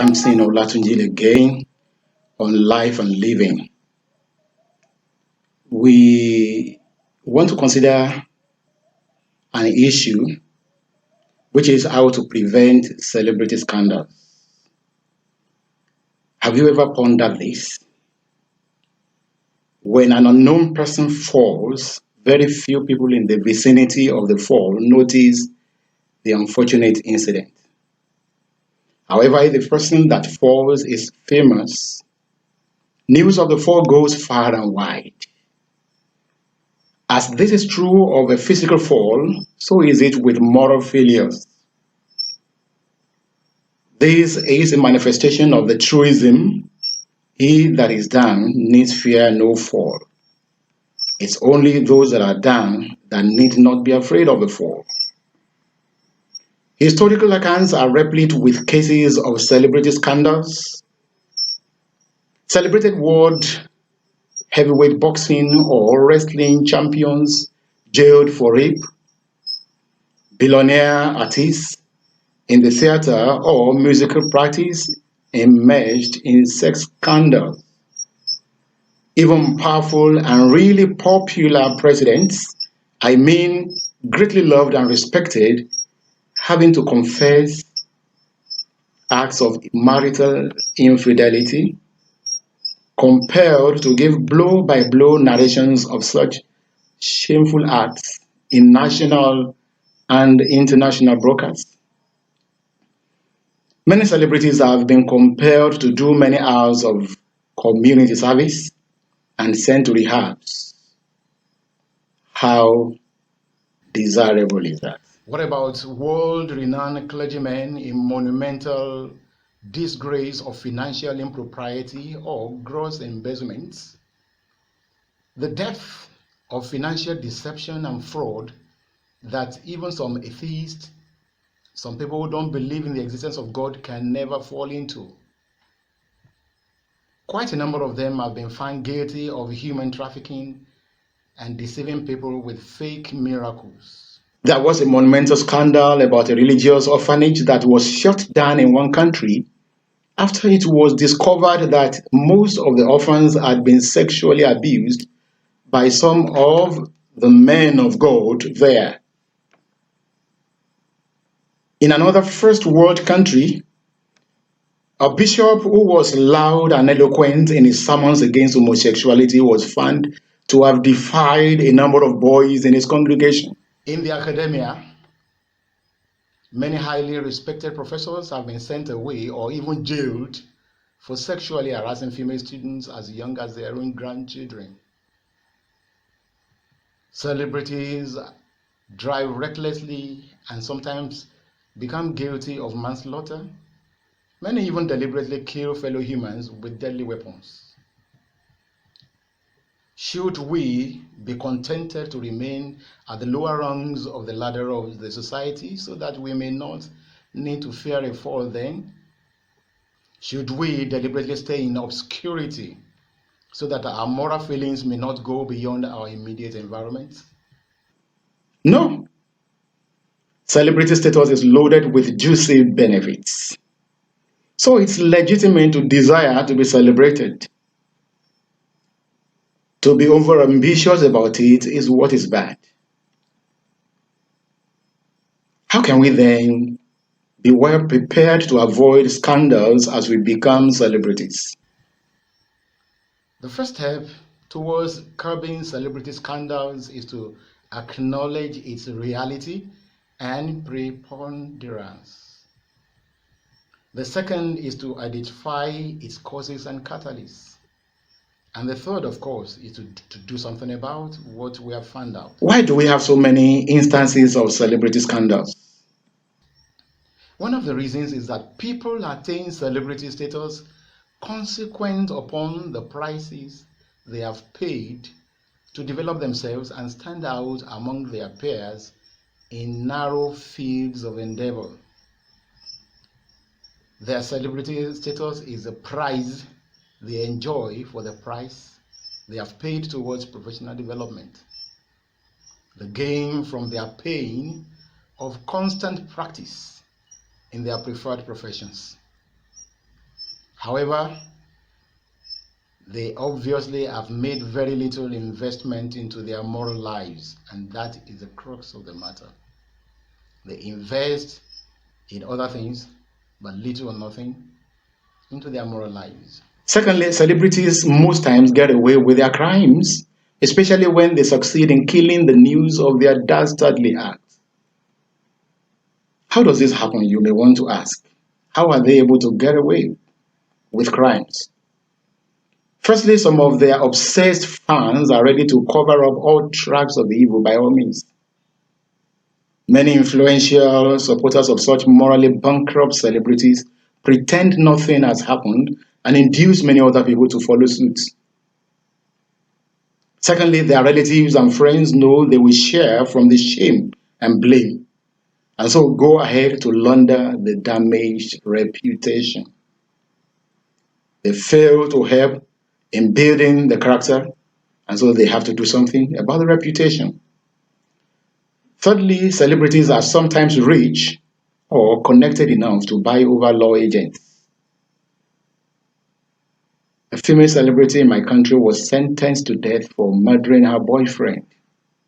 Samson Olatunji again on life and living. We want to consider an issue which is how to prevent celebrity scandals. Have you ever pondered this? When an unknown person falls, very few people in the vicinity of the fall notice the unfortunate incident. However, if the person that falls is famous, news of the fall goes far and wide. As this is true of a physical fall, so is it with moral failures. This is a manifestation of the truism, he that is down needs fear no fall. It's only those that are down that need not be afraid of the fall. Historical accounts are replete with cases of celebrity scandals. Celebrated world heavyweight boxing or wrestling champions jailed for rape, billionaire artists in the theater or musical practice immersed in sex scandals. Even powerful and really popular presidents, I mean greatly loved and respected, having to confess acts of marital infidelity, compelled to give blow-by-blow narrations of such shameful acts in national and international broadcasts. Many celebrities have been compelled to do many hours of community service and sent to rehabs. How desirable is that? What about world-renowned clergymen in monumental disgrace of financial impropriety or gross embezzlement? The depth of financial deception and fraud that even some atheists, some people who don't believe in the existence of God, can never fall into. Quite a number of them have been found guilty of human trafficking and deceiving people with fake miracles. There was a monumental scandal about a religious orphanage that was shut down in one country after it was discovered that most of the orphans had been sexually abused by some of the men of God there. In another first world country, a bishop who was loud and eloquent in his sermons against homosexuality was found to have defied a number of boys in his congregation. In the academia, many highly respected professors have been sent away or even jailed for sexually harassing female students as young as their own grandchildren. Celebrities drive recklessly and sometimes become guilty of manslaughter. Many even deliberately kill fellow humans with deadly weapons. Should we be contented to remain at the lower rungs of the ladder of the society so that we may not need to fear a fall then? Should we deliberately stay in obscurity so that our moral feelings may not go beyond our immediate environment? No. Celebrity status is loaded with juicy benefits. So it's legitimate to desire to be celebrated. To be overambitious about it is what is bad. How can we then be well prepared to avoid scandals as we become celebrities? The first step towards curbing celebrity scandals is to acknowledge its reality and preponderance. The second is to identify its causes and catalysts. And the third, of course, is to do something about what we have found out. Why do we have so many instances of celebrity scandals? One of the reasons is that people attain celebrity status consequent upon the prices they have paid to develop themselves and stand out among their peers in narrow fields of endeavor. Their celebrity status is a prize they enjoy for the price they have paid towards professional development. The gain from their pain of constant practice in their preferred professions. However, they obviously have made very little investment into their moral lives, and that is the crux of the matter. They invest in other things, but little or nothing into their moral lives. Secondly, celebrities most times get away with their crimes, especially when they succeed in killing the news of their dastardly acts. How does this happen, you may want to ask? How are they able to get away with crimes? Firstly, some of their obsessed fans are ready to cover up all tracks of the evil by all means. Many influential supporters of such morally bankrupt celebrities pretend nothing has happened and induce many other people to follow suit. Secondly, their relatives and friends know they will share from the shame and blame, and so go ahead to launder the damaged reputation. They fail to help in building the character, and so they have to do something about the reputation. Thirdly, celebrities are sometimes rich or connected enough to buy over law agents. A female celebrity in my country was sentenced to death for murdering her boyfriend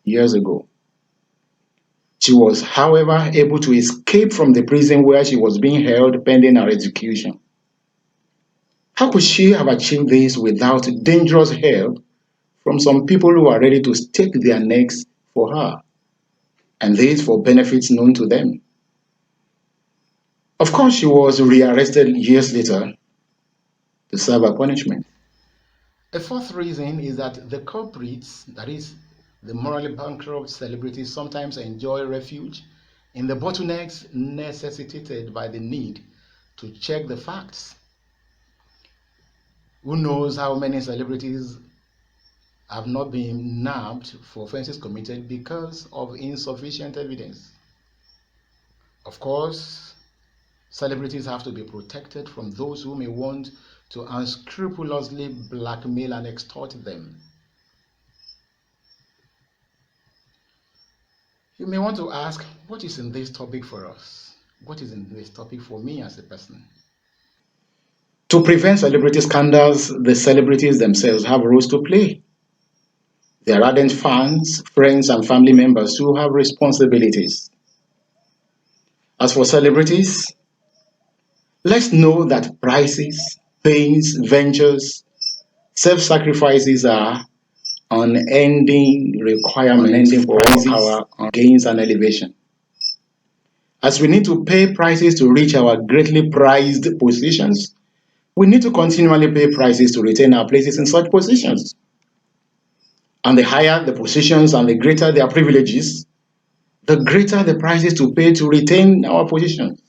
years ago. She was, however, able to escape from the prison where she was being held pending her execution. How could she have achieved this without dangerous help from some people who are ready to stake their necks for her, and this for benefits known to them? Of course, she was rearrested years later to serve her punishment. A fourth reason is that the culprits, that is, the morally bankrupt celebrities, sometimes enjoy refuge in the bottlenecks necessitated by the need to check the facts. Who knows how many celebrities have not been nabbed for offenses committed because of insufficient evidence? Of course, celebrities have to be protected from those who may want to unscrupulously blackmail and extort them. You may want to ask, what is in this topic for us? What is in this topic for me as a person? To prevent celebrity scandals, the celebrities themselves have roles to play. Their ardent fans, friends, and family members who have responsibilities. As for celebrities, let's know that prices, pains, ventures, self-sacrifices are unending requirements for our gains and elevation. As we need to pay prices to reach our greatly prized positions, we need to continually pay prices to retain our places in such positions. And the higher the positions and the greater their privileges, the greater the prices to pay to retain our positions.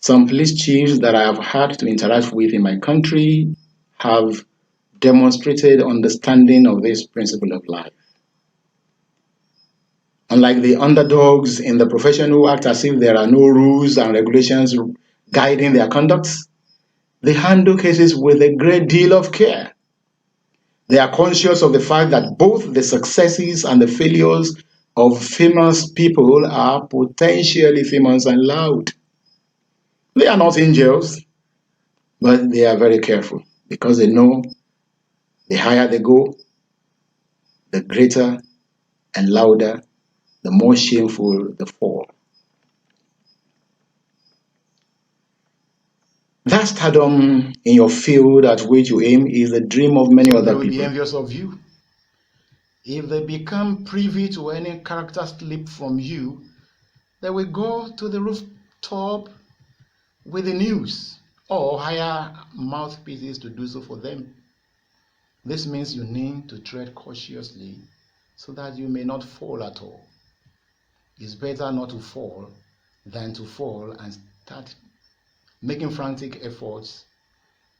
Some police chiefs that I have had to interact with in my country have demonstrated understanding of this principle of life. Unlike the underdogs in the profession who act as if there are no rules and regulations guiding their conducts, they handle cases with a great deal of care. They are conscious of the fact that both the successes and the failures of famous people are potentially famous and loud. They are not angels, but they are very careful because they know the higher they go, the greater and louder, the more shameful the fall. That stardom in your field at which you aim is the dream of many other people. They will be envious of you. If they become privy to any character slip from you, they will go to the rooftop with the news or hire mouthpieces to do so for them. This means you need to tread cautiously so that you may not fall at all. It's better not to fall than to fall and start making frantic efforts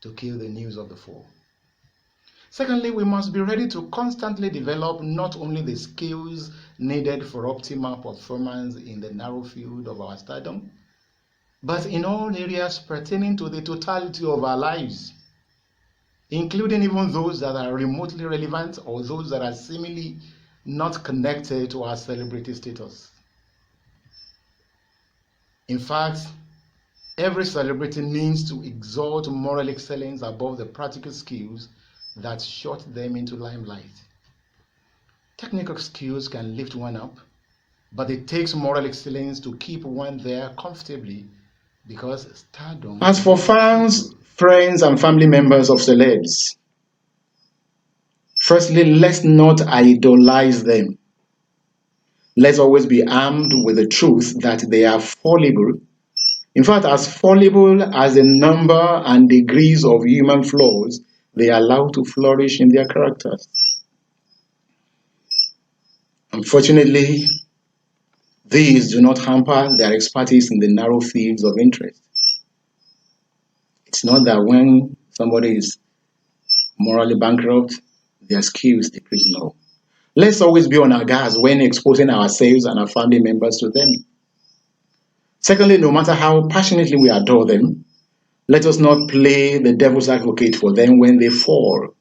to kill the news of the fall. Secondly, we must be ready to constantly develop not only the skills needed for optimal performance in the narrow field of our stardom, but in all areas pertaining to the totality of our lives, including even those that are remotely relevant or those that are seemingly not connected to our celebrity status. In fact, Every celebrity needs to exalt moral excellence above the practical skills that shot them into limelight. Technical skills can lift one up, but it takes moral excellence to keep one there comfortably because stardom. As for fans, friends, and family members of celebs, firstly, let's not idolize them. Let's always be armed with the truth that they are fallible. In fact, as fallible as the number and degrees of human flaws they allow to flourish in their characters. Unfortunately, these do not hamper their expertise in the narrow fields of interest. It's not that when somebody is morally bankrupt, their skills decrease. No. Let's always be on our guard when exposing ourselves and our family members to them. Secondly, no matter how passionately we adore them, let us not play the devil's advocate for them when they fall.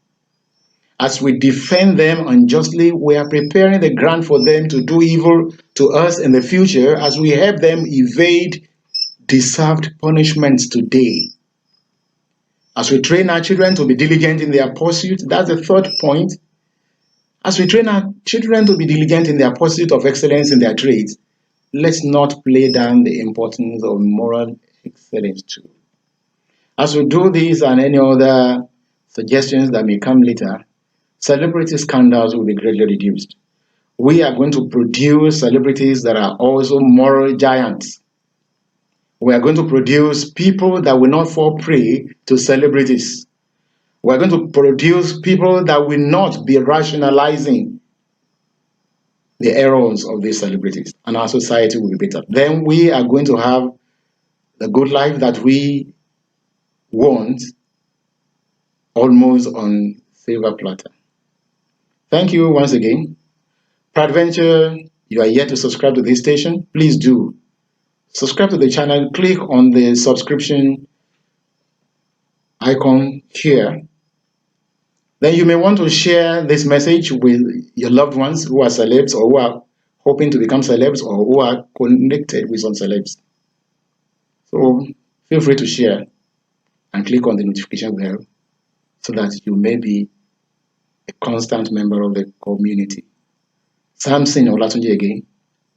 As we defend them unjustly, we are preparing the ground for them to do evil to us in the future as we help them evade deserved punishments today. As we train our children to be diligent in their pursuit, that's the third point. As we train our children to be diligent in their pursuit of excellence in their trades, let's not play down the importance of moral excellence too. As we do this and any other suggestions that may come later, celebrity scandals will be greatly reduced. We are going to produce celebrities that are also moral giants. We are going to produce people that will not fall prey to celebrities. We are going to produce people that will not be rationalizing the errors of these celebrities, and our society will be better. Then we are going to have the good life that we want almost on silver platter. Thank you once again. Peradventure, you are yet to subscribe to this station, please do. Subscribe to the channel, click on the subscription icon here. Then you may want to share this message with your loved ones who are celebs or who are hoping to become celebs or who are connected with some celebs. So feel free to share and click on the notification bell so that you may be a constant member of the community. Samson Olatunji again,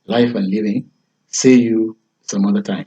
life and living. See you some other time.